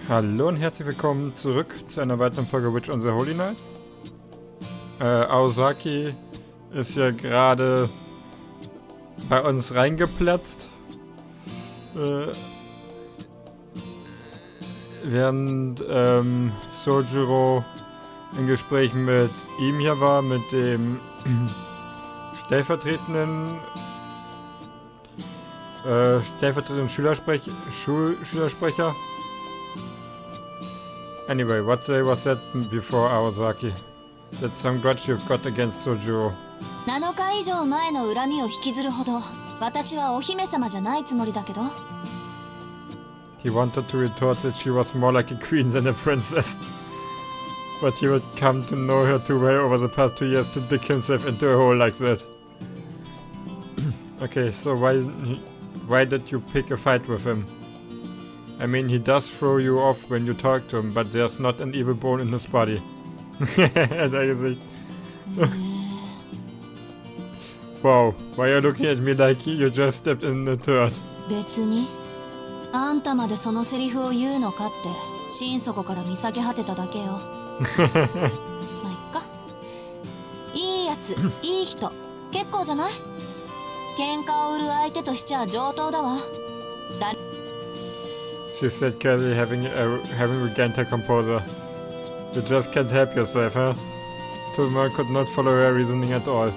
Hallo und herzlich willkommen zurück zu einer weiteren Folge Witch on the Holy Night. Aosaki ist ja gerade bei uns reingeplatzt, während Sojiro in Gesprächen mit ihm hier war, mit dem stellvertretenden Schülersprecher. Anyway, what day was that before Aosaki? That's some grudge you've got against Sojiro. 7日以上前の恨みを引きずるほど私はお姫様じゃないつもりだけど。He wanted to retort that she was more like a queen than a princess. But he would come to know her too well over the past 2 years to dig himself into a hole like that. Okay, so why did you pick a fight with him? I mean, he does throw you off when you talk to him, but there's not an evil bone in his body. Wow, why are you looking at me like you just stepped in the turd? 別にあんたまでそのセリフを言うのかって心底から見下げ果てただけよ。まあいっか。いいやつ、いい人、結構じゃない？喧嘩を売る相手としちゃ上等だわ。She said casually, having regained her composure. You just can't help yourself, huh? Tomura could not follow her reasoning at all.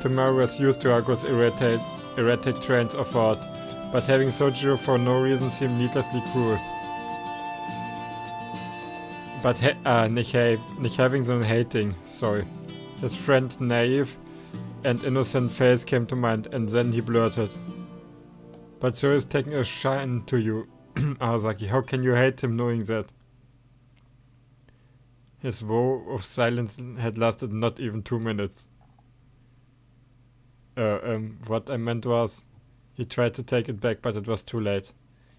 Tomura was used to Ako's erratic trains of thought, but having Sojiro for no reason seemed needlessly cruel. But nicht having, sondern hating, sorry. His friend's naive and innocent face came to mind, and then he blurted. But so is taking a shine to you, Aosaki. How can you hate him knowing that? His woe of silence had lasted not even 2 minutes. What I meant was, he tried to take it back, but it was too late.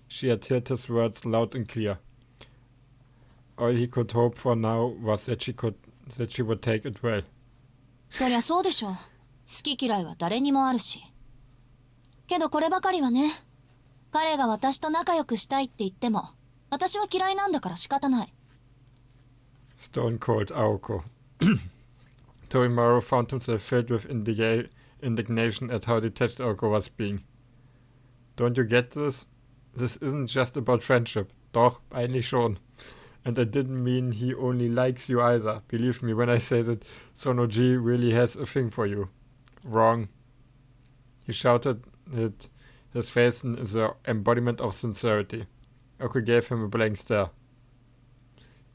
She had heard his words loud and clear. All he could hope for now was that she would take it well. そりゃそうでしょ。好き嫌いは誰にもあるし。けどこればかりはね。彼が私と仲良くしたいって言っても、私は嫌いなんだから仕方ない。Stone cold Aoko. Torimaru found himself filled with indignation at how detached Aoko was being. Don't you get this? This isn't just about friendship. Doch, eigentlich schon. And I didn't mean he only likes you either. Believe me when I say that Sonoji really has a thing for you. Wrong. He shouted it, his face is the embodiment of sincerity. Aoko gave him a blank stare.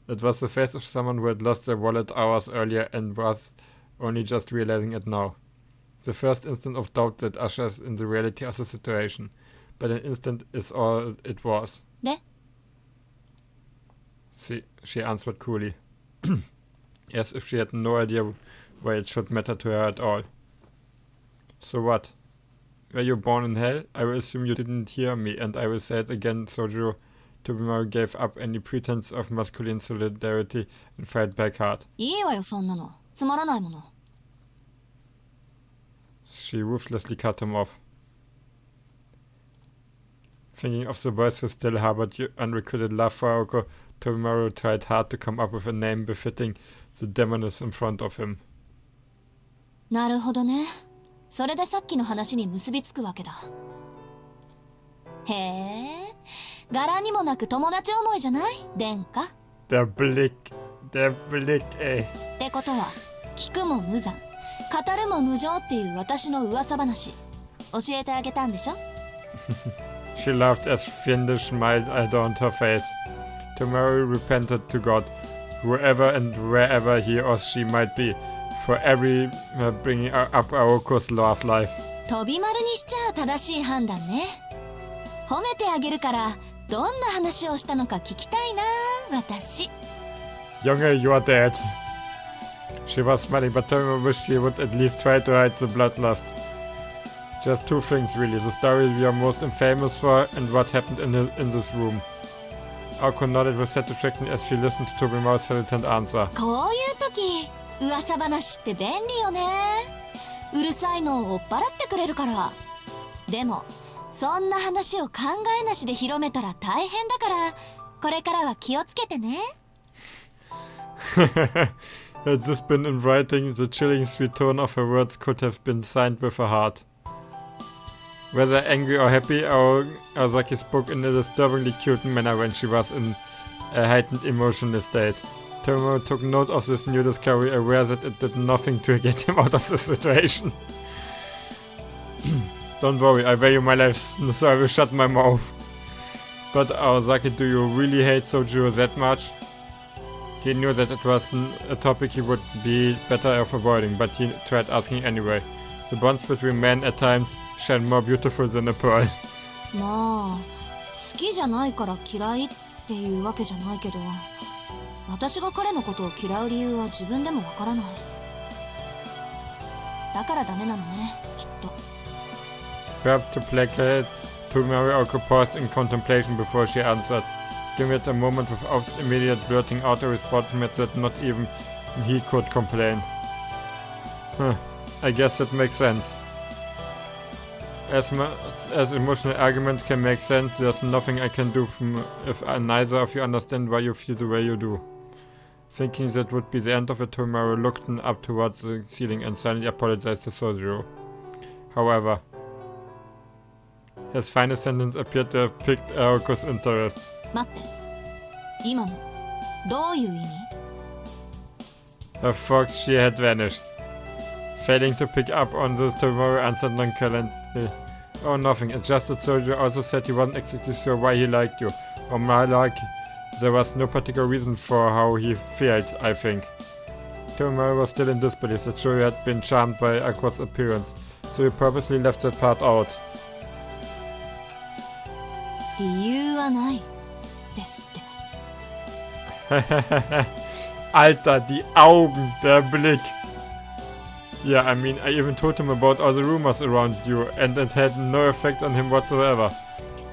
It was the face of someone who had lost their wallet hours earlier and was only just realizing it now. The first instant of doubt that ushers in the reality of the situation. But an instant is all it was. Ne? She answered coolly. As if she had no idea why it should matter to her at all. So what? Were you born in hell? I will assume you didn't hear me, and I will say it again, Sojiro. Torimaru gave up any pretense of masculine solidarity and fired back hard. いいわよそんなの。つまらないもの。She ruthlessly cut him off. Thinking of the boys who still harbored unrequited love for Aoko, Torimaru tried hard to come up with a name befitting the demoness in front of him. なるほどね。それでさっきの話に結びつくわけだ。へえ、柄にもなく友達思いじゃない？殿下。Der Blick, ey. ってことは、聞くも無残、語るも無情っていう私の噂話、教えてあげたんでしょ？ She laughed as fiendish smile adorned her face. Torimaru repented to God, whoever and wherever he or she might be, for every bringing up Aoko's love life. 飛び丸にしちゃ正しい判断ね。褒めてあげるから、どんな話をしたのか聞きたいな、私。Junge, you're dead. She was smiling, but Torimaru wished she would at least try to hide the bloodlust. Just 2 things really, the story we are most infamous for and what happened in this room. Aoko nodded with satisfaction as she listened to Torimaru's hesitant answer. こういう時、噂話って便利よね。うるさいのを追っ払ってくれるから。でも、そんな話を考えなしで広めたら大変だから、これからは気をつけてね。 Had this been in writing, the chilling sweet tone of her words could have been signed with a heart. Whether angry or happy, Aozaki spoke in a disturbingly cute manner when she was in a heightened emotional state. Tomoe took note of this new discovery, aware that it did nothing to get him out of the situation. Don't worry, I value my life, so I will shut my mouth. But Aozaki, do you really hate Soju that much? He knew that it was a topic he would be better off avoiding, but he tried asking anyway. The bonds between men at times shine more beautiful than a pearl. まあ、好きじゃないから嫌いっていうわけじゃないけど、私が彼のことを嫌う理由は自分でもわからない。だからダメなのね、きっと。Perhaps to placate, Tomoe paused in contemplation before she answered, giving it a moment without immediate blurting out a response that not even he could complain. Huh, I guess that makes sense. As much as emotional arguments can make sense, there's nothing I can do if neither of you understand why you feel the way you do. Thinking that would be the end of it, Tomoe looked up towards the ceiling and silently apologized to Sojiro. However, his final sentence appeared to have piqued Aoko's interest. 待って、今のどういう意味？ Her thought she had vanished. Failing to pick up on this, Tomoe answered nonchalantly. Oh, nothing. It's just that Sojiro also said he wasn't exactly sure why he liked you. Or more like, there was no particular reason for how he felt, I think. Tomoe was still in disbelief that Shuri had been charmed by Aqua's appearance, so he purposely left that part out. 理由はないですって。Alter, die Augen, der Blick. Yeah, I mean, I even told him about all the rumors around you, and it had no effect on him whatsoever.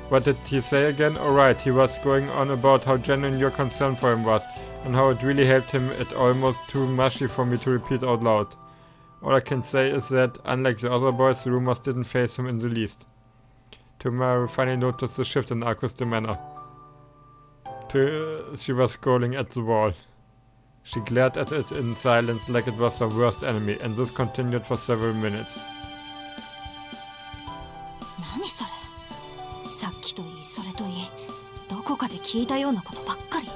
What did he say again? Alright, he was going on about how genuine your concern for him was, and how it really helped him. It's almost too mushy for me to repeat out loud. All I can say is that, unlike the other boys, the rumors didn't faze him in the least. Tomoe finally noticed the shift in Aku's demeanor. She was scowling at the wall. She glared at it in silence like it was her worst enemy, and this continued for several minutes. 何それ？さっきといい、それといい、どこかで聞いたようなことばっかり。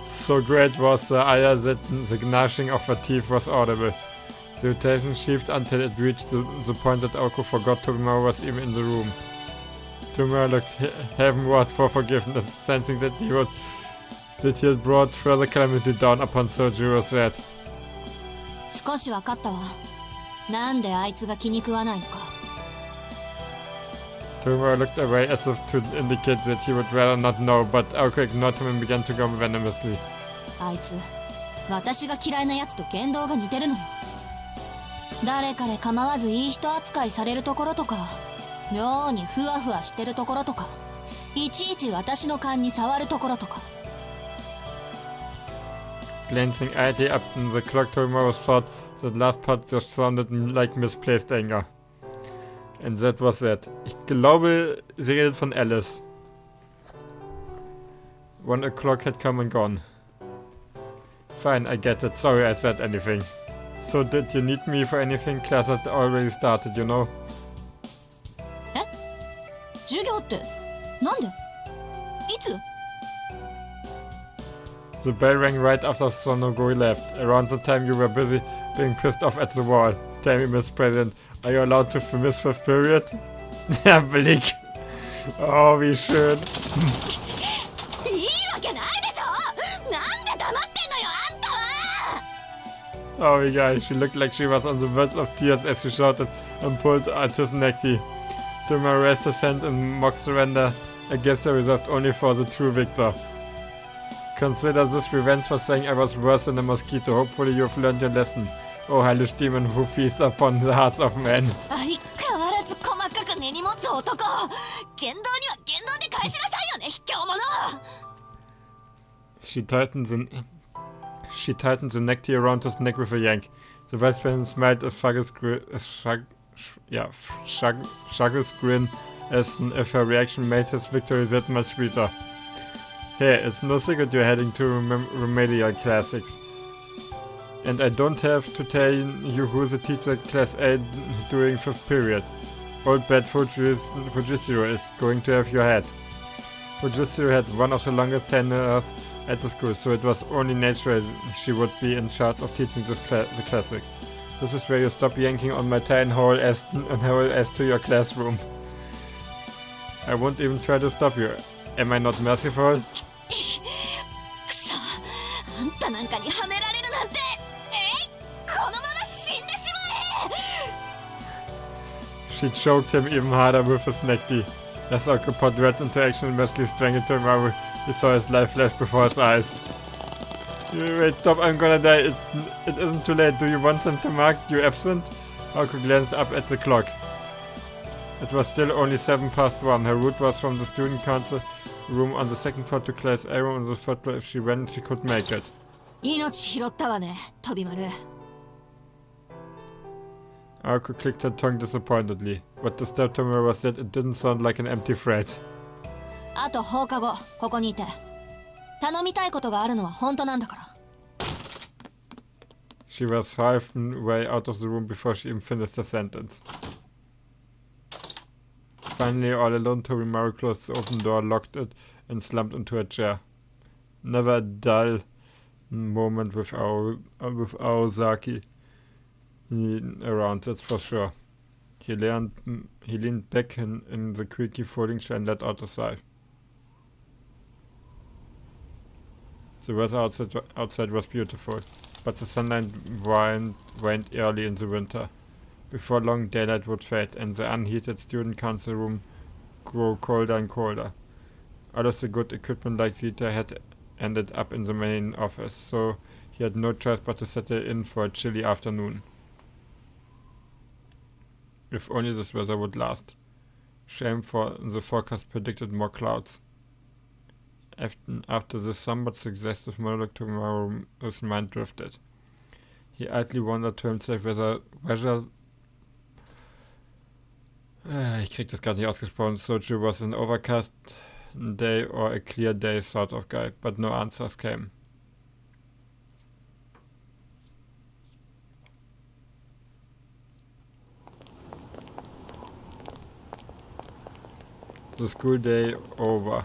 So great was the ire that the gnashing of her teeth was audible. The irritation sheathed until it reached the point that Aoko forgot Tomoe was even in the room. Tomoe looked heavenward for forgiveness, sensing that he had brought further calamity down upon Sojiro's head. 少し分かったわ。なんであいつが気に食わないのか。Tomoe looked away as if to indicate that he would rather not know, but Aoko ignored him and began to gum venomously. あいつ、私が嫌いなやつと言動が似てるのよ。誰彼構わずいい人扱いされるところとか、妙にふわふわしてるところとか、いちいち私の勘に触るところとか。Glancing idly up in the clock, Tomoe thought that last part just sounded like misplaced anger. And that was that. Ich glaube, sie redet von Alice. 1 o'clock had come and gone. Fine, I get it. Sorry I said anything. So did you need me for anything? Class had already started, you know. え？授業って、なんで？いつ？ The bell rang right after Sonoguri left, around the time you were busy being pissed off at the wall. Tell me, Miss President, are you allowed to miss fifth period? Der Blick. Oh, wie schön. いいわけないでしょ！なんで黙ってんのよ、あんたは！ Oh, wie geil. She looked like she was on the verge of tears as she shouted and pulled at his necktie. Tomoe raised his hand in mock surrender, a gesture reserved only for the true victor. Consider this revenge for saying I was worse than a mosquito. Hopefully you've learned your lesson. Oh, hellish demon who feasts upon the hearts of men. 相変わらず細かく根に持つ男。言動には言動で返しなさいよね、卑怯者。She tightened the necktie around his neck with a yank. The vice president smiled a shaggish grin as if her reaction made his victory that much sweeter. Hey, it's no secret you're heading to remedial classics. And I don't have to tell you who the teacher at Class A during 5th period. Old Bad Fujisiro is going to have your head. Fujisiro had one of the longest tenures at the school, so it was only natural she would be in charge of teaching the classics. This is where you stop yanking on my tiny hole as to your classroom. I won't even try to stop you. Am I not merciful? She choked him even harder with his necktie. As Oko put Red's interaction and Wesley strangled Tomaru, he saw his life flash before his eyes. Wait, stop, I'm gonna die. It isn't too late. Do you want some to mark you absent? Oko glanced up at the clock. It was still only 1:07. Her route was from the student council room on the 2nd floor to Class A room on the 3rd floor. If she went, she could make it. Aoko clicked her tongue disappointedly. What disturbed Tomoe was that it didn't sound like an empty threat. She was halfway out of the room before she even finished her sentence. Finally, all alone, Torimaru closed the open door, locked it, and slumped into a chair. Never a dull moment with Aozaki around, that's for sure. He leaned back in the creaky folding chair and let out a sigh. The weather outside was beautiful, but the sunlight waned early in the winter. Before long, daylight would fade, and the unheated student council room grew colder and colder. All of the good equipment like Zeta had ended up in the main office, so he had no choice but to settle in for a chilly afternoon. If only this weather would last. Shame, for the forecast predicted more clouds. After this somewhat suggestive monologue, Tomoe's mind drifted. He idly wondered to himself whether ich krieg das gerade nicht ausgesprochen. Soju was an overcast day or a clear day sort of guy, but no answers came. The school day over.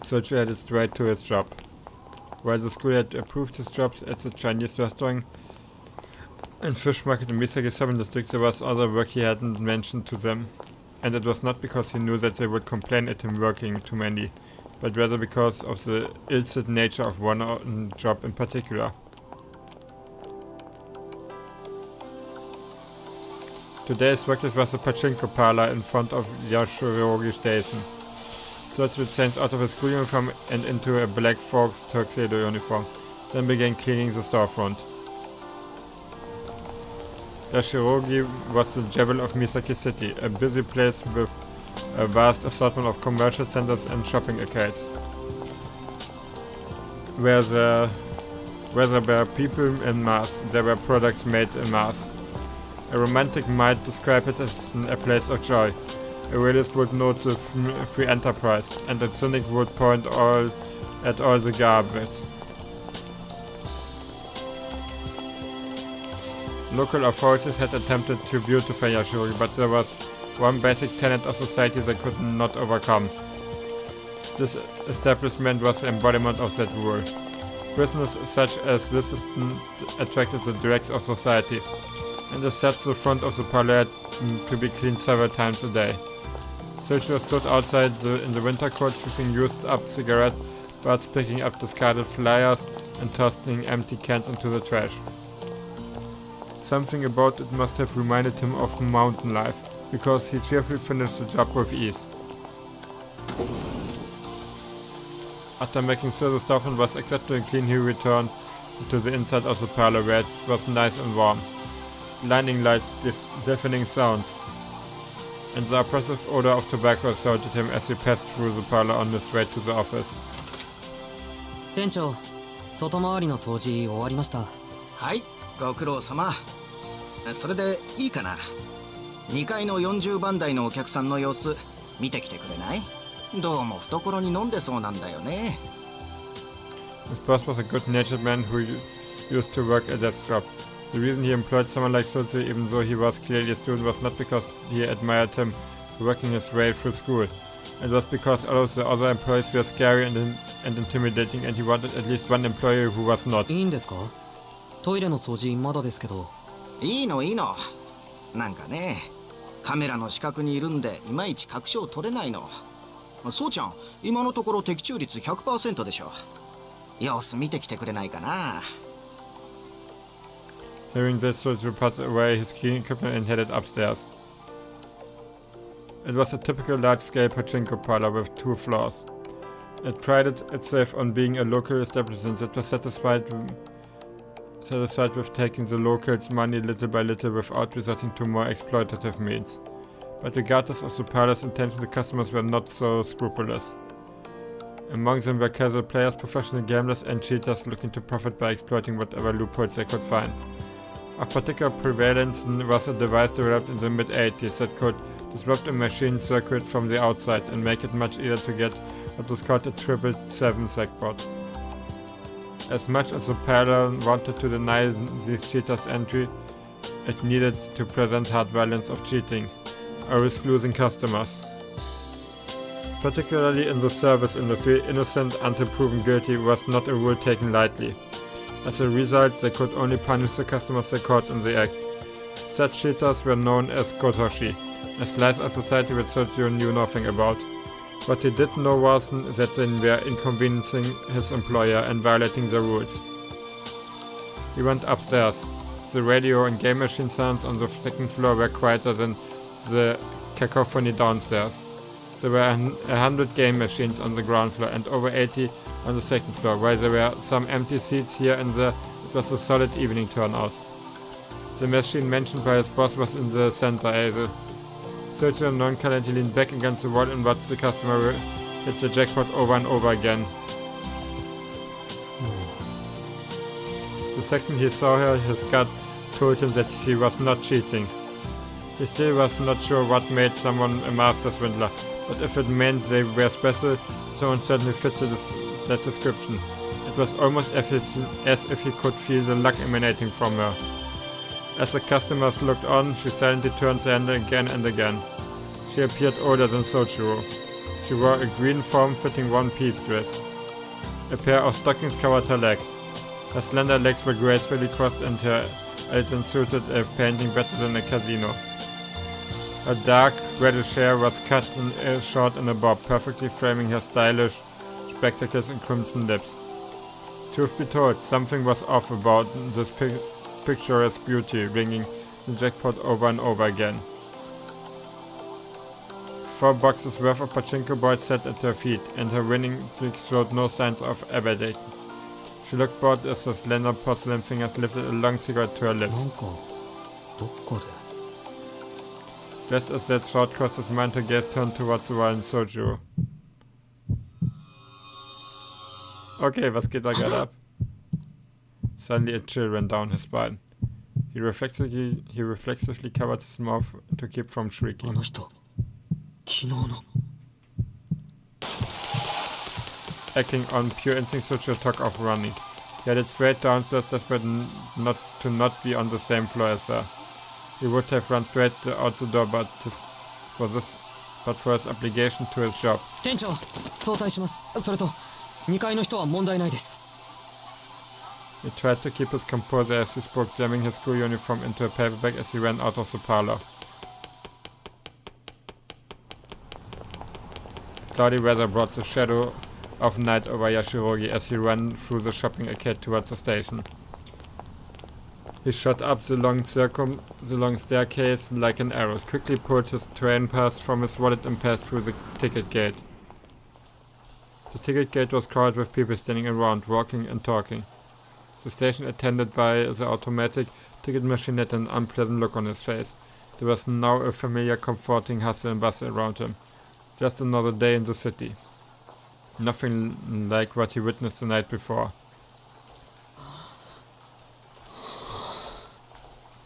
Soju headed straight to his job. While the school had approved his jobs at the Chinese restaurant and fish market in Misaki 7 district, there was other work he hadn't mentioned to them. And it was not because he knew that they would complain at him working too many, but rather because of the illicit nature of one job in particular. Today's workplace was a pachinko parlor in front of Yashirogi Station. Cedric changed out of his school uniform and into a black Fox tuxedo uniform, then began cleaning the storefront. Yashirogi was the jewel of Misaki City, a busy place with a vast assortment of commercial centers and shopping arcades. Where there were people en masse, there were products made en masse. A romantic might describe it as a place of joy. A realist would note the free enterprise, and a cynic would point at all the garbage. Local authorities had attempted to beautify Yashirogi, but there was one basic tenet of society they could not overcome. This establishment was the embodiment of that rule. Business such as this attracted the dregs of society, and as such the front of the parlor had to be cleaned several times a day. Soju stood outside in the winter coat, sweeping used up cigarette butts, picking up discarded flyers, and tossing empty cans into the trash. Something about it must have reminded him of mountain life, because he cheerfully finished the job with ease. After making sure the storefront was acceptably clean, he returned to the inside of the parlor where it was nice and warm. Blinding lights, deafening sounds, and the oppressive odor of tobacco assaulted him as he passed through the parlor on his way to the office. 店長、外回りの掃除終わりました。はい、ご苦労様。それでいいかな。2階の40番台のお客さんの様子見てきてくれない？どうも懐に飲んでそうなんだよね。 His boss was a good-natured man who used to work at that shop. The reason he employed someone like Sulze, even though he was clearly a student, was not because he admired him for working his way through school. It was because all of the other employees were scary and intimidating, and he wanted at least one employee who was not. いいんですか？トイレの掃除まだですけど。いいのいいの。なんかね、カメラの死角にいるんでいまいち確証取れないの。そうちゃん、今のところ的中率 100% でしょ。様子見てきてくれないかな。 Hearing this, Sulze put away his cleaning equipment and headed upstairs. It was a typical large-scale pachinko parlor with 2 floors. It prided itself on being a local establishment that was satisfied with taking the locals' money little by little without resorting to more exploitative means. But regardless of the parlor's intention, the customers were not so scrupulous. Among them were casual players, professional gamblers, and cheaters looking to profit by exploiting whatever loopholes they could find. Of particular prevalence was a device developed in the mid-80s that could disrupt a machine circuit from the outside and make it much easier to get what was called a 777 jackpot. As much as the parlor wanted to deny these cheaters entry, it needed to present hard violence of cheating, or risk losing customers. Particularly in the service industry, innocent until proven guilty was not a rule taken lightly. As a result, they could only punish the customers they caught in the act. Such cheaters were known as gotoshi, a slice of society that Sergio knew nothing about. What he did know was that they were inconveniencing his employer and violating the rules. He went upstairs. The radio and game machine sounds on the second floor were quieter than the cacophony downstairs. There were 100 game machines on the ground floor and over 80 on the second floor. While there were some empty seats here and there, it was a solid evening turnout. The machine mentioned by his boss was in the center. Sergio nonchalantly leaned back against the wall and watched the customer hit the jackpot over and over again. The second he saw her, his gut told him that he was not cheating. He still was not sure what made someone a master swindler, but if it meant they were special, someone certainly fit that description. It was almost as if he could feel the luck emanating from her. As the customers looked on, she silently turned the handle again and again. She appeared older than Soichiro. She wore a green form-fitting one-piece dress. A pair of stockings covered her legs. Her slender legs were gracefully crossed and her elegant suited a painting better than a casino. Her dark, reddish hair was cut short in a bob, perfectly framing her stylish spectacles and crimson lips. Truth be told, something was off about this picturesque beauty, ringing the jackpot over and over again. 4 boxes worth of pachinko balls sat at her feet, and her winning streak showed no signs of abating. She looked bored as her slender porcelain fingers lifted a long cigarette to her lips. Just as that thought crossed his mind, her gaze turned towards the violent Soichiro. Okay, was geht da gerade ab? Suddenly a chill ran down his spine. He reflexively covered his mouth to keep from shrieking. Acting on pure instinct, Soichiro took off running. He headed straight downstairs, desperate not to be on the same floor as her. He would have run straight out the door, but for his obligation to his job. 店長、早退します。それと、2階の人は問題ないです。 He tried to keep his composure as he spoke, jamming his school uniform into a paper bag as he ran out of the parlor. Cloudy weather brought the shadow of night over Yashirogi as he ran through the shopping arcade towards the station. He shot up the long staircase like an arrow, quickly pulled his train pass from his wallet and passed through the ticket gate. The ticket gate was crowded with people standing around, walking and talking. The station attended by the automatic ticket machine had an unpleasant look on his face. There was now a familiar comforting hustle and bustle around him. Just another day in the city. Nothing like what he witnessed the night before.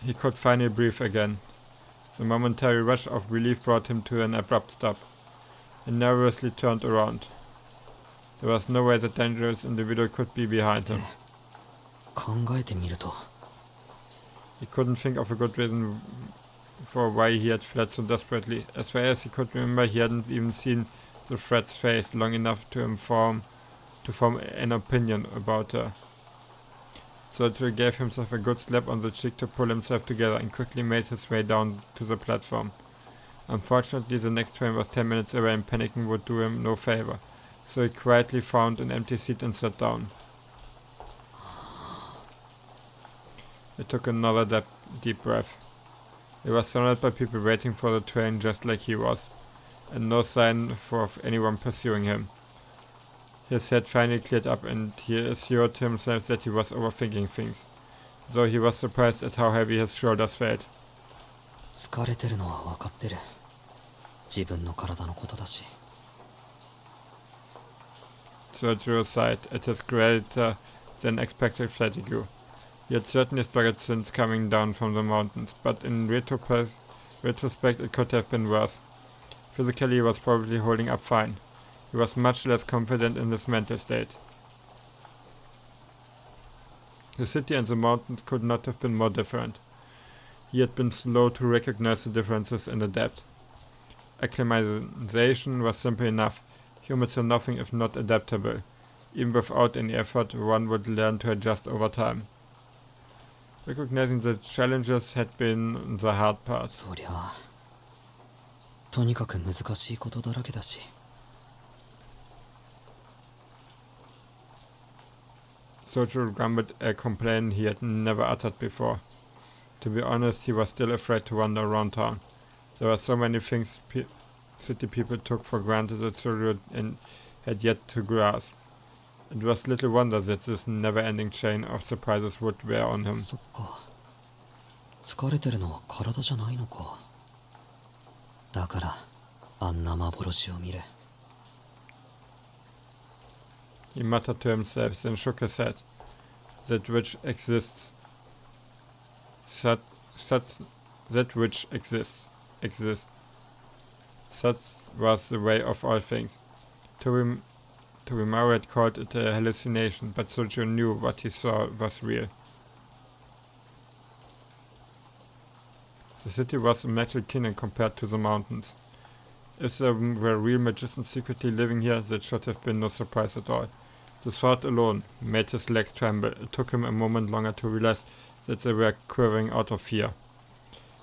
He could finally breathe again. The momentary rush of relief brought him to an abrupt stop. He nervously turned around. There was no way the dangerous individual could be behind him. 考えてみると He couldn't think of a good reason for why he had fled so desperately. As far as he could remember, he hadn't even seen the threat's face long enough to form an opinion about her. Cedric gave himself a good slap on the cheek to pull himself together and quickly made his way down to the platform. Unfortunately, the next train was 10 minutes away and panicking would do him no favor, so he quietly found an empty seat and sat down. He took another deep breath. He was surrounded by people waiting for the train just like he was, and no sign of anyone pursuing him. His head finally cleared up and he assured himself that he was overthinking things, though he was surprised at how heavy his shoulders felt. 疲れてるのは分かってる自分の体のことだし Cedric sighed at his greater than expected fatigue. He had certainly struggled since coming down from the mountains, but in retrospect it could have been worse. Physically he was probably holding up fine. He was much less confident in his mental state. The city and the mountains could not have been more different. He had been slow to recognize the differences and adapt. Acclimatization was simple enough. Humans are nothing if not adaptable. Even without any effort, one would learn to adjust over time. Recognizing the challenges had been the hard part. そりゃとにかく難しいことだらけだし Cedric grumbled a complaint he had never uttered before. To be honest, he was still afraid to wander around town. There were so many things city people took for granted that Cedric had yet to grasp. It was little wonder that this never-ending chain of surprises would wear on him. そっか疲れてるのは体じゃないのかだからあんな幻を見る He muttered to himself, then shook his head. That which exists. That which exists. Such was the way of all things. Torimaru had called it a hallucination, but Sojo knew what he saw was real. The city was a magical kingdom compared to the mountains. If there were real magicians secretly living here, that should have been no surprise at all. The thought alone made his legs tremble. It took him a moment longer to realize that they were quivering out of fear.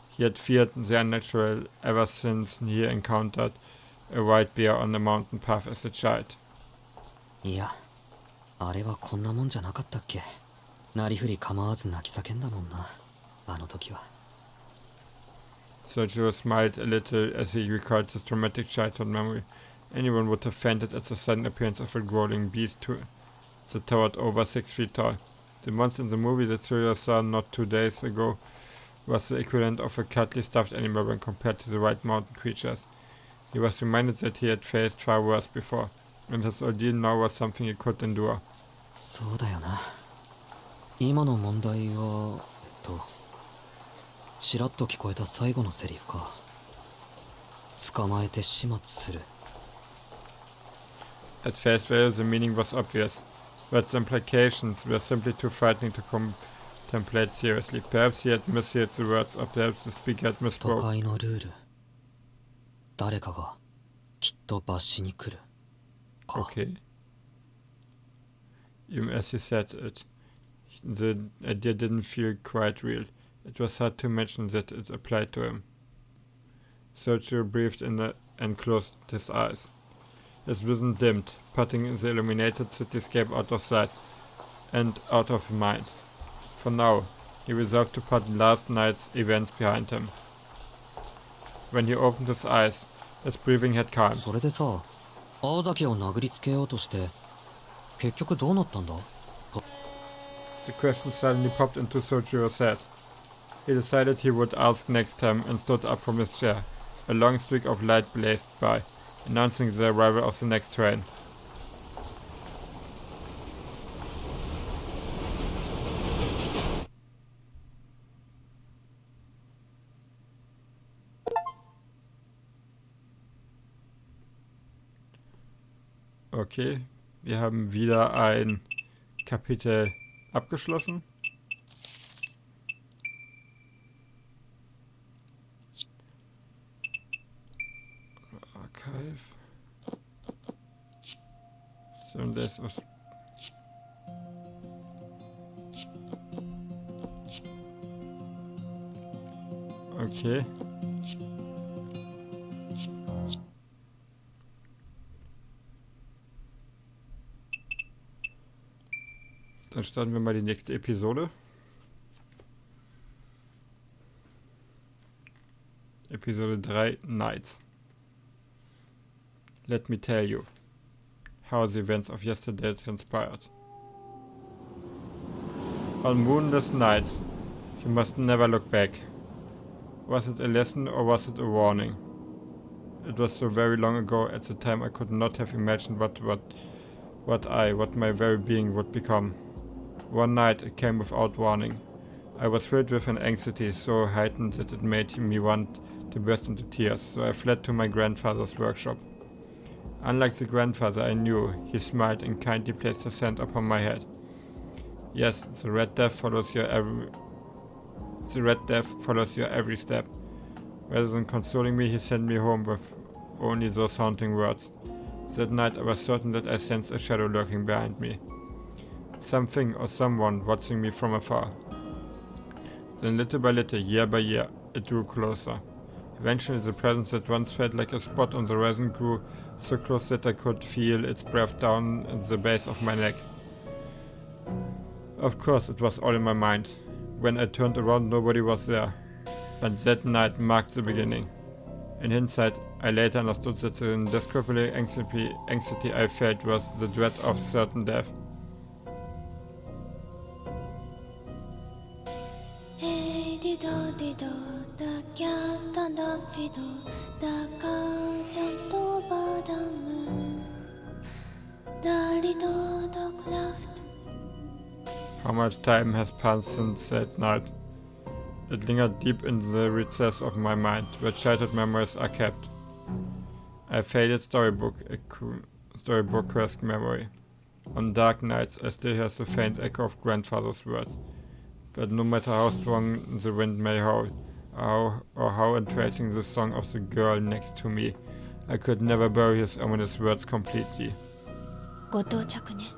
He had feared the unnatural ever since he encountered a white bear on the mountain path as a child. いやあれはこんなもんじゃなかったっけなりふり構わず泣き叫んだもんなあの時は Sergio smiled a little as he recalled his traumatic childhood memory. Anyone would have fainted at the sudden appearance of a growling beast that towered over 6 feet tall. The monster in the movie that Sergio saw not 2 days ago was the equivalent of a cuddly stuffed animal when compared to the white mountain creatures. He was reminded that he had faced far worse before, and his ordeal now was something he could endure. そうだよな今の問題はちらっと聞こえた最後のセリフか捕まえて始末する At face value, the meaning was obvious, but the implications were simply too frightening to contemplate seriously. Perhaps he had misheard the words, or perhaps the speaker had 都 misspoke. 会のルール誰かがきっと罰しに来るか Okay. Even as he said it, the idea didn't feel quite real. It was hard to imagine that it applied to him. Sergio breathed in and closed his eyes. His vision dimmed, putting the illuminated cityscape out of sight and out of mind. For now, he resolved to put last night's events behind him. When he opened his eyes, his breathing had calmed. それでさ青崎を殴りつけようとして結局どうなったんだ The question suddenly popped into Sergio's head. He decided he would ask next time and stood up from his chair. A long streak of light blazed by, announcing the arrival of the next train. Okay, wir haben wieder ein Kapitel abgeschlossen. Archive. 7 days of... Okay. Dann starten wir mal die nächste Episode. Episode 3, Nights. Let me tell you how the events of yesterday transpired. On moonless nights, you must never look back. Was it a lesson or was it a warning? It was so very long ago, at the time I could not have imagined what my very being would become. One night it came without warning. I was filled with an anxiety so heightened that it made me want to burst into tears, so I fled to my grandfather's workshop. Unlike the grandfather I knew, he smiled and kindly placed his hand upon my head. Yes, the Red Death follows your every step. Rather than consoling me, he sent me home with only those haunting words. That night I was certain that I sensed a shadow lurking behind me. Something or someone watching me from afar. Then little by little, year by year, it drew closer. Eventually the presence that once felt like a spot on the horizon grew so close that I could feel its breath down in the base of my neck. Of course, it was all in my mind. When I turned around, nobody was there. But that night marked the beginning. In hindsight, I later understood that the indescribable anxiety I felt was the dread of certain death. The cat and the fiddle, the cow jumped over the moon. The little dog laughed. How much time has passed since that night? It lingered deep in the recess of my mind, where childhood memories are kept. A faded storybook-esque memory. On dark nights I still hear the faint echo of grandfather's words. But no matter how strong the wind may howl, or how entrancing the song of the girl next to me, I could never bury his ominous words completely. The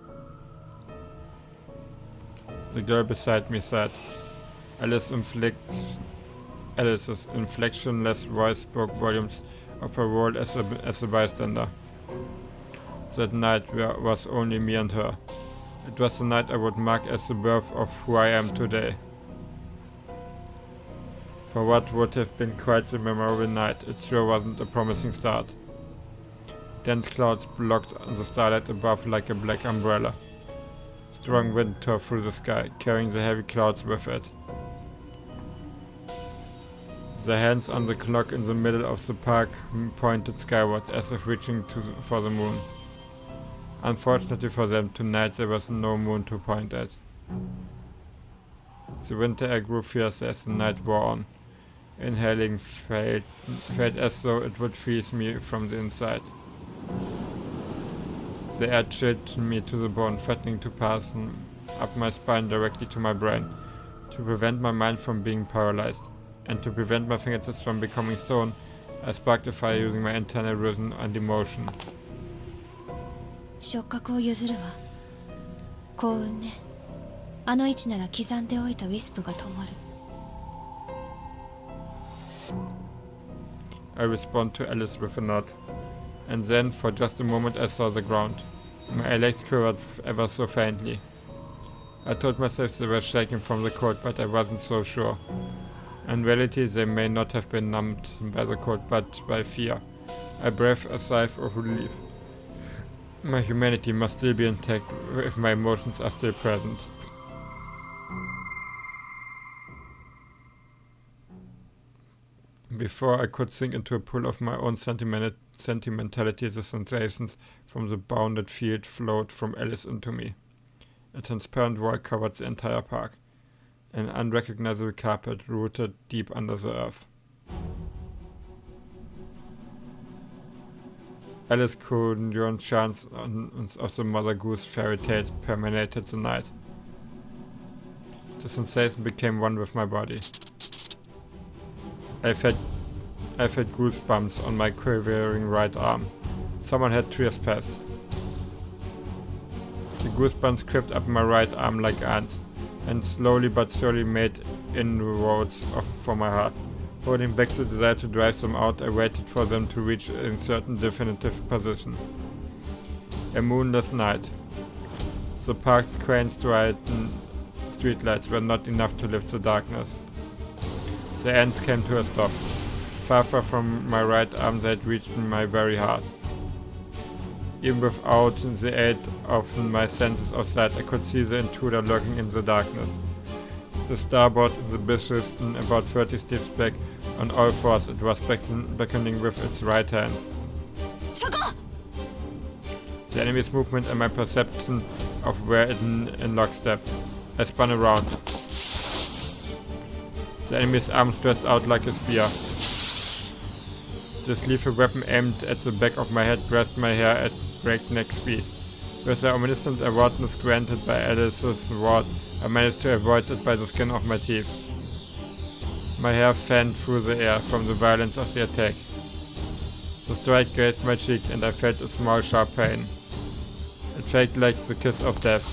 girl beside me said. Alice's inflectionless voice spoke volumes of her role as a bystander. That night was only me and her. It was the night I would mark as the birth of who I am today. For what would have been quite a memorable night, it sure wasn't a promising start. Dense clouds blocked the starlight above like a black umbrella. Strong wind tore through the sky, carrying the heavy clouds with it. The hands on the clock in the middle of the park pointed skyward as if reaching for the moon. Unfortunately for them, tonight there was no moon to point at. The winter air grew fiercer as the night wore on. Inhaling felt as though it would freeze me from the inside. The air chilled me to the bone, threatening to pass up my spine directly to my brain, to prevent my mind from being paralyzed, and to prevent my fingertips from becoming stone. I sparked a fire using my internal rhythm and emotion. 触覚を譲るわ。幸運ね。あの位置なら刻んでおいたウィスプが止まる。I respond to Alice with a nod, and then, for just a moment, I saw the ground. My legs quivered ever so faintly. I told myself they were shaking from the cold, but I wasn't so sure. In reality, they may not have been numbed by the cold, but by fear. I breathed a sigh of relief. My humanity must still be intact if my emotions are still present. Before I could sink into a pool of my own sentimentality, the sensations from the bounded field flowed from Alice into me. A transparent wall covered the entire park. An unrecognizable carpet rooted deep under the earth. Alice conjured chants of the Mother Goose fairy tales permeated the night. The sensation became one with my body. I felt goosebumps on my quivering right arm. Someone had trespassed. The goosebumps crept up my right arm like ants, and slowly but surely made inroads for my heart. Holding back the desire to drive them out, I waited for them to reach a certain definitive position. A moonless night. The park's quaint streetlights were not enough to lift the darkness. The ants came to a stop. Far from my right arm, they had reached my very heart. Even without the aid of my senses of sight, I could see the intruder lurking in the darkness. The starboard in the bushes, about 30 steps back, on all fours, it was beckoning with its right hand. The enemy's movement and my perception of where it in lockstep. I spun around. The enemy's arm stretched out like a spear. This lethal weapon aimed at the back of my head brushed my hair at breakneck speed. With the omniscient awareness granted by Alice's ward, I managed to avoid it by the skin of my teeth. My hair fanned through the air from the violence of the attack. The strike grazed my cheek and I felt a small sharp pain. It felt like the kiss of death.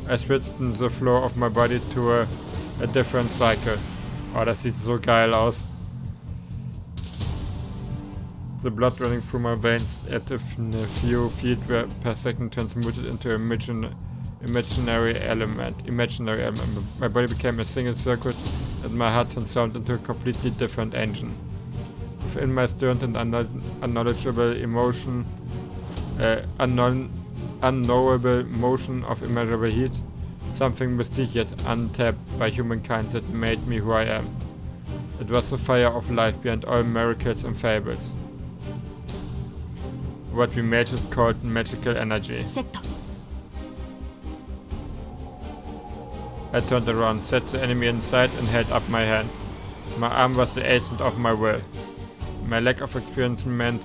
I switched the flow of my body to a different cycle. Oh, das sieht so geil aus. The blood running through my veins at a few feet per second transmuted into imaginary element. My body became a single circuit and my heart transformed into a completely different engine. Within my stern and unknowable emotion, unknowable motion of immeasurable heat, something mystique yet untapped by humankind that made me who I am. It was the fire of life behind all miracles and fables. What we mages called magical energy. I turned around, set the enemy inside and held up my hand. My arm was the agent of my will. My lack of experience meant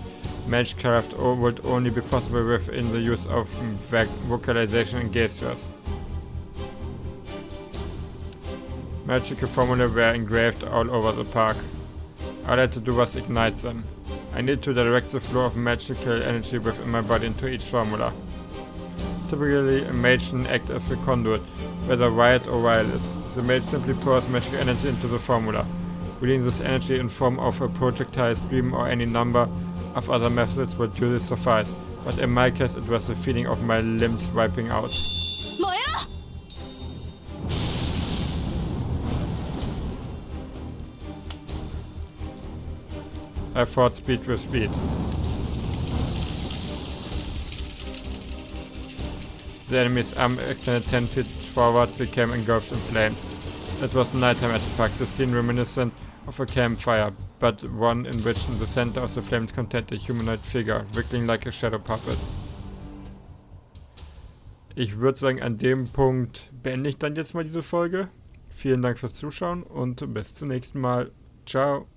magecraft would only be possible within the use of vocalization and gestures. Magical formulae were engraved all over the park. All I had to do was ignite them. I needed to direct the flow of magical energy within my body into each formula. Typically, a mage can act as a conduit, whether wired or wireless. The mage simply pours magical energy into the formula, wheeling this energy in form of a projectile stream or any number of other methods would usually suffice, but in my case it was the feeling of my limbs wiping out. I fought speed with speed. The enemy's arm extended 10 feet forward became engulfed in flames. It was nighttime at the park, the scene reminiscent of a campfire, but one in which in the center of the flames contained a humanoid figure, wiggling like a shadow puppet. Ich würde sagen, an dem Punkt beende ich dann jetzt mal diese Folge. Vielen Dank fürs Zuschauen und bis zum nächsten Mal. Ciao.